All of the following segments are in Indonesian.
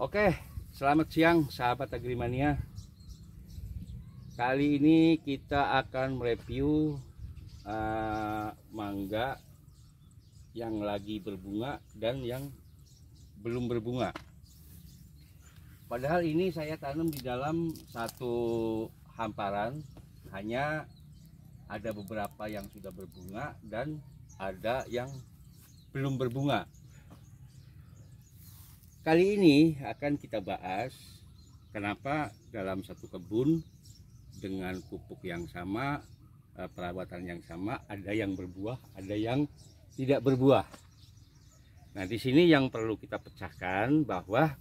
Oke, selamat siang sahabat Agrimania. Kali ini kita akan mereview mangga yang lagi berbunga dan yang belum berbunga. Padahal ini saya tanam di dalam satu hamparan, hanya ada beberapa yang sudah berbunga dan ada yang belum berbunga. Kali ini akan kita bahas kenapa dalam satu kebun dengan pupuk yang sama, perawatan yang sama, ada yang berbuah, ada yang tidak berbuah. Nah, di sini yang perlu kita pecahkan bahwa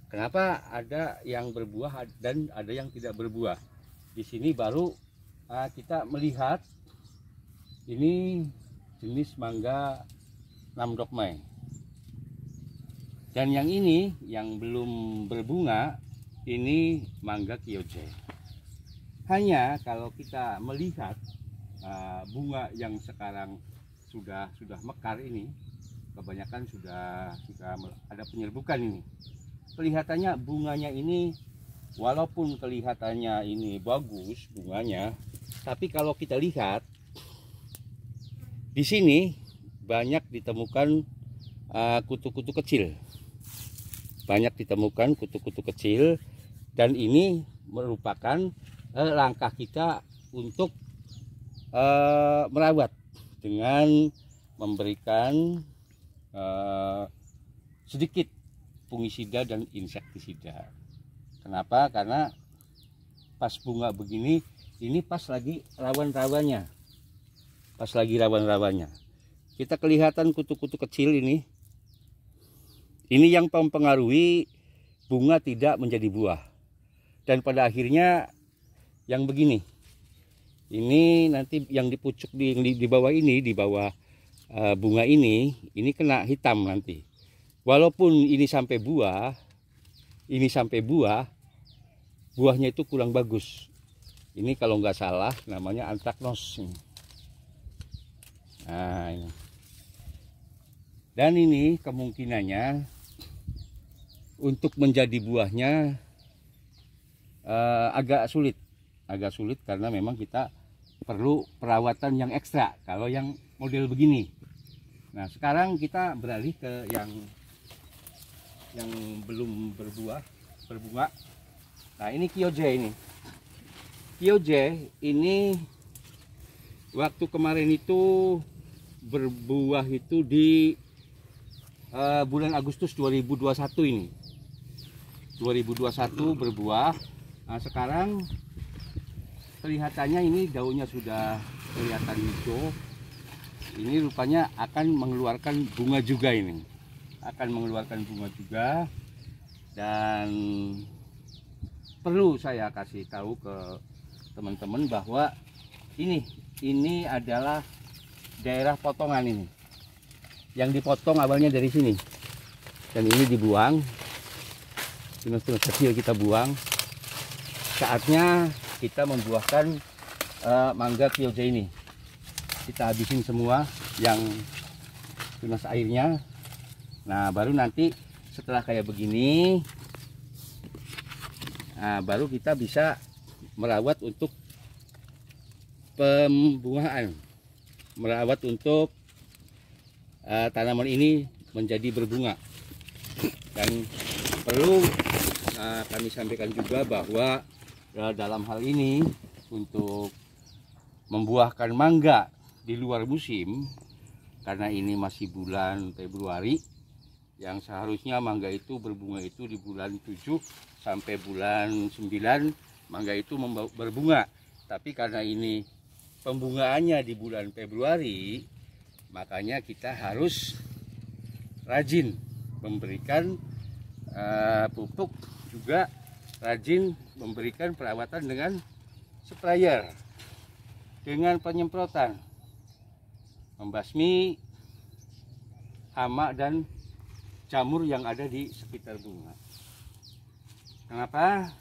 kenapa ada yang berbuah dan ada yang tidak berbuah. Di sini baru kita melihat ini jenis mangga Namdokmai. Dan yang ini yang belum berbunga ini mangga Kyoje. Hanya kalau kita melihat bunga yang sekarang sudah mekar ini, kebanyakan sudah ada penyerbukan ini. Kelihatannya bunganya ini walaupun kelihatannya ini bagus bunganya, tapi kalau kita lihat di sini banyak ditemukan kutu-kutu kecil. Banyak ditemukan kutu-kutu kecil, dan ini merupakan langkah kita untuk merawat dengan memberikan sedikit fungisida dan insektisida. Kenapa? Karena pas bunga begini, ini pas lagi rawan-rawannya. Pas lagi rawan-rawannya. Kita kelihatan kutu-kutu kecil ini. Ini yang mempengaruhi bunga tidak menjadi buah. Dan pada akhirnya yang begini. Ini nanti yang di pucuk di bawah ini, di bawah bunga ini kena hitam nanti. Walaupun ini sampai buah, buahnya itu kurang bagus. Ini kalau nggak salah namanya antraknos. Nah, ini. Dan ini kemungkinannya untuk menjadi buahnya agak sulit karena memang kita perlu perawatan yang ekstra kalau yang model begini. Nah, sekarang kita beralih ke yang belum berbunga. Nah, ini Kyoje ini. Kyoje ini waktu kemarin itu berbuah itu di bulan Agustus 2021 ini. 2021 berbuah. Nah, sekarang kelihatannya ini daunnya sudah kelihatan hijau. Ini rupanya akan mengeluarkan bunga juga ini. Akan mengeluarkan bunga juga. Dan perlu saya kasih tahu ke teman-teman bahwa ini adalah daerah potongan ini. Yang dipotong awalnya dari sini. Dan ini dibuang. Tunas-tunas kecil kita buang. Saatnya kita membuahkan mangga Kyoje ini. Kita habisin semua yang tunas airnya. Nah, baru nanti setelah kayak begini, baru kita bisa merawat untuk pembungaan, merawat untuk tanaman ini menjadi berbunga. Dan perlu kami sampaikan juga bahwa dalam hal ini untuk membuahkan mangga di luar musim, karena ini masih bulan Februari, yang seharusnya mangga itu berbunga itu di bulan 7 sampai bulan 9 mangga itu berbunga. Tapi karena ini pembungaannya di bulan Februari, makanya kita harus rajin memberikan pupuk, juga rajin memberikan perawatan dengan sprayer, dengan penyemprotan, membasmi hama dan jamur yang ada di sekitar bunga. Kenapa?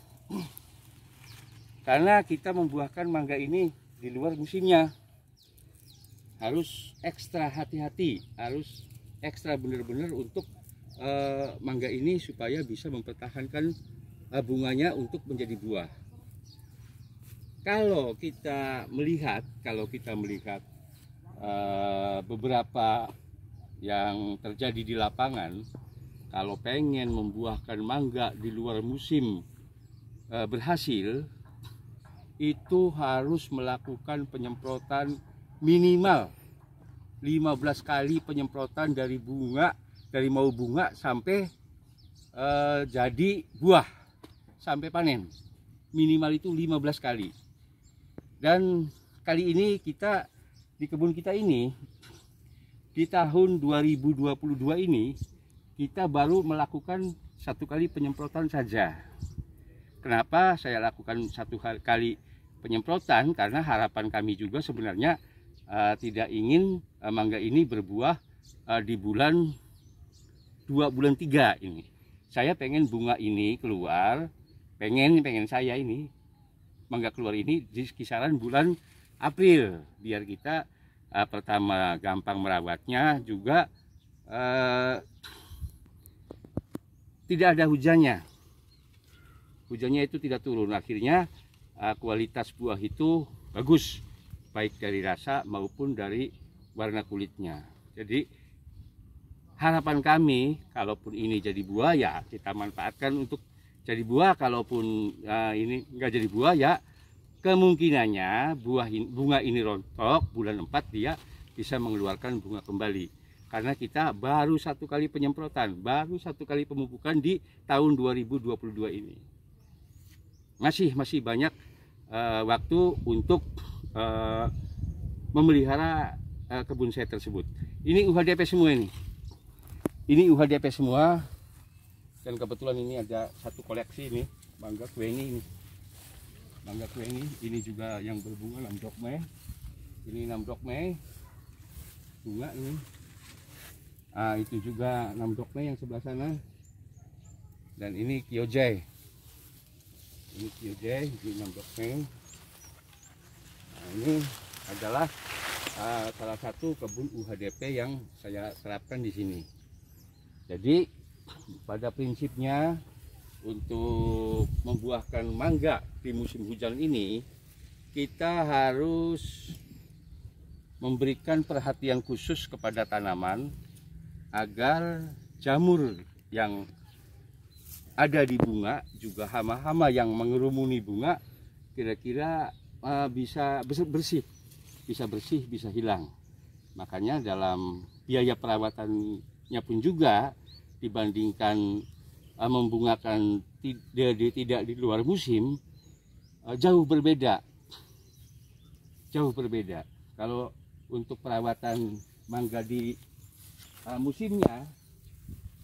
Karena kita membuahkan mangga ini di luar musimnya. Harus ekstra hati-hati, harus ekstra benar-benar untuk mangga ini supaya bisa mempertahankan bunganya untuk menjadi buah. Kalau kita melihat beberapa yang terjadi di lapangan, kalau pengen membuahkan mangga di luar musim berhasil, itu harus melakukan penyemprotan minimal 15 kali penyemprotan dari mau bunga sampai jadi buah, sampai panen. Minimal itu 15 kali. Dan kali ini kita di kebun kita ini, di tahun 2022 ini, kita baru melakukan 1 kali penyemprotan saja. Kenapa saya lakukan 1 kali penyemprotan? Karena harapan kami juga sebenarnya tidak ingin mangga ini berbuah di bulan 2 bulan 3 ini. Saya pengen bunga ini keluar, pengen saya ini mangga keluar ini di kisaran bulan April, biar kita pertama gampang merawatnya, juga tidak ada hujannya itu tidak turun, akhirnya kualitas buah itu bagus, baik dari rasa maupun dari warna kulitnya. Jadi harapan kami, kalaupun ini jadi buah ya kita manfaatkan untuk jadi buah. Kalaupun ini enggak jadi buah ya kemungkinannya bunga ini rontok, bulan 4 dia bisa mengeluarkan bunga kembali. Karena kita baru 1 kali penyemprotan, baru 1 kali pemupukan di tahun 2022 ini. Masih banyak waktu untuk memelihara kebun saya tersebut. Ini UHDP semua ini. Ini UHDP semua. Dan kebetulan ini ada 1 koleksi ini, mangga kueni ini. Mangga kueni ini juga yang berbunga namdok mei. Ini namdok mei. Bunga ini. Itu juga namdok mei yang sebelah sana. Dan ini kyojai. Ini kyojai, ini namdok mei. Ini adalah salah satu kebun UHDP yang saya terapkan di sini. Jadi pada prinsipnya untuk membuahkan mangga di musim hujan ini, kita harus memberikan perhatian khusus kepada tanaman agar jamur yang ada di bunga, juga hama-hama yang mengerumuni bunga kira-kira bisa bersih, bisa hilang. Makanya dalam biaya perawatannya pun juga dibandingkan membungakan tidak di luar musim, jauh berbeda. Kalau untuk perawatan mangga di musimnya,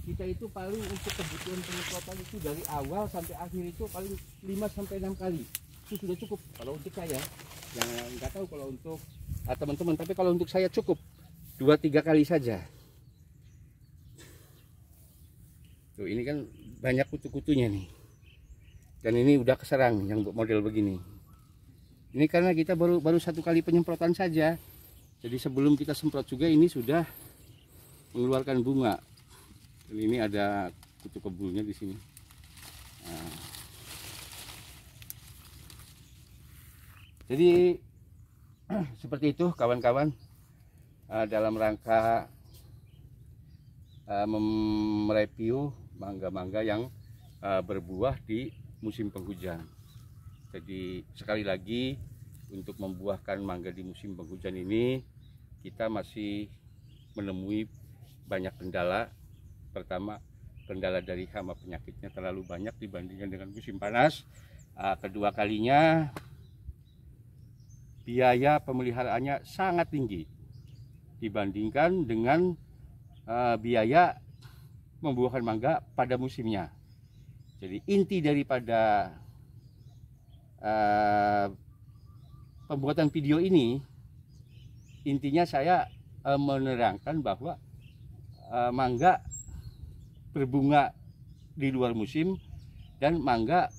kita itu paling untuk kebutuhan penyemprotan itu dari awal sampai akhir itu paling 5 sampai 6 kali. Itu sudah cukup kalau untuk saya. Yang nggak tahu kalau untuk teman-teman, tapi kalau untuk saya cukup 2-3 kali saja. Tuh, ini kan banyak kutu-kutunya nih. Dan ini udah keserang yang model begini. Ini karena kita baru 1 kali penyemprotan saja. Jadi sebelum kita semprot juga ini sudah mengeluarkan bunga. Dan ini ada kutu kebulnya di sini. Jadi seperti itu kawan-kawan, dalam rangka mereview mangga-mangga yang berbuah di musim penghujan. Jadi sekali lagi, untuk membuahkan mangga di musim penghujan ini kita masih menemui banyak kendala. Pertama, kendala dari hama penyakitnya terlalu banyak dibandingkan dengan musim panas. Kedua kalinya, biaya pemeliharaannya sangat tinggi dibandingkan dengan biaya membuahkan mangga pada musimnya. Jadi inti daripada pembuatan video ini, intinya saya menerangkan bahwa mangga berbunga di luar musim dan mangga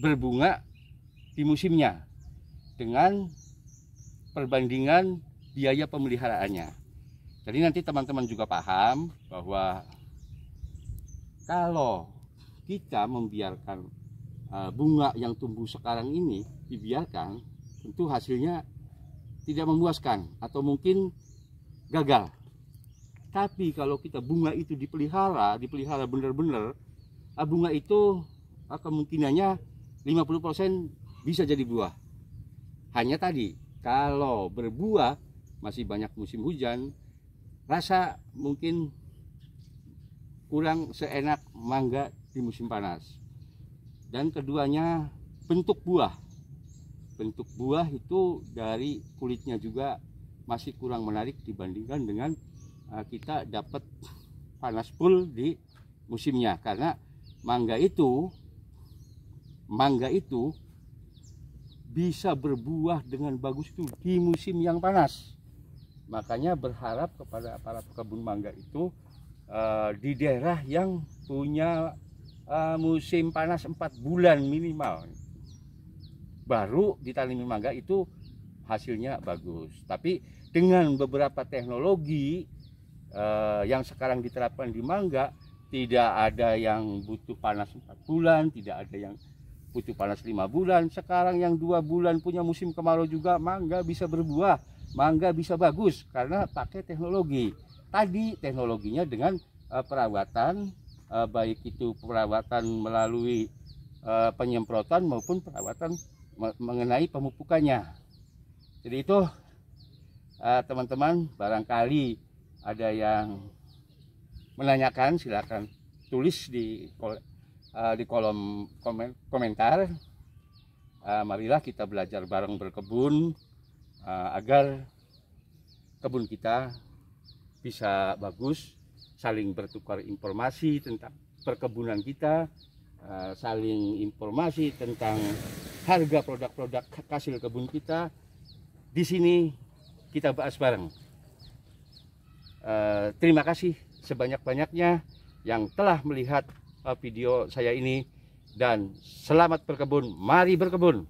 berbunga di musimnya, dengan perbandingan biaya pemeliharaannya. Jadi nanti teman-teman juga paham bahwa Kalau kita membiarkan bunga yang tumbuh sekarang ini dibiarkan, tentu hasilnya tidak memuaskan atau mungkin gagal. Tapi kalau kita bunga itu dipelihara benar-benar, bunga itu kemungkinannya 50% bisa jadi buah. Hanya tadi, kalau berbuah masih banyak musim hujan, rasa mungkin kurang seenak mangga di musim panas. Dan keduanya bentuk buah. Bentuk buah itu dari kulitnya juga masih kurang menarik dibandingkan dengan kita dapat panas full di musimnya. Karena mangga itu bisa berbuah dengan bagus itu di musim yang panas. Makanya berharap kepada para pekebun mangga itu di daerah yang punya musim panas 4 bulan minimal, baru ditanami mangga itu hasilnya bagus. Tapi dengan beberapa teknologi yang sekarang diterapkan di mangga, tidak ada yang butuh panas 4 bulan, tidak ada yang butuh panas 5 bulan. Sekarang yang 2 bulan punya musim kemarau juga mangga bisa berbuah, mangga bisa bagus karena pakai teknologi. Tadi teknologinya dengan perawatan, baik itu perawatan melalui penyemprotan maupun perawatan mengenai pemupukannya. Jadi itu teman-teman, barangkali ada yang menanyakan, silakan tulis di kolom komentar. Marilah kita belajar bareng berkebun agar kebun kita bisa bagus, saling bertukar informasi tentang perkebunan kita, saling informasi tentang harga produk-produk hasil kebun kita. Di sini kita bahas bareng. Terima kasih sebanyak-banyaknya yang telah melihat video saya ini, dan selamat berkebun, mari berkebun.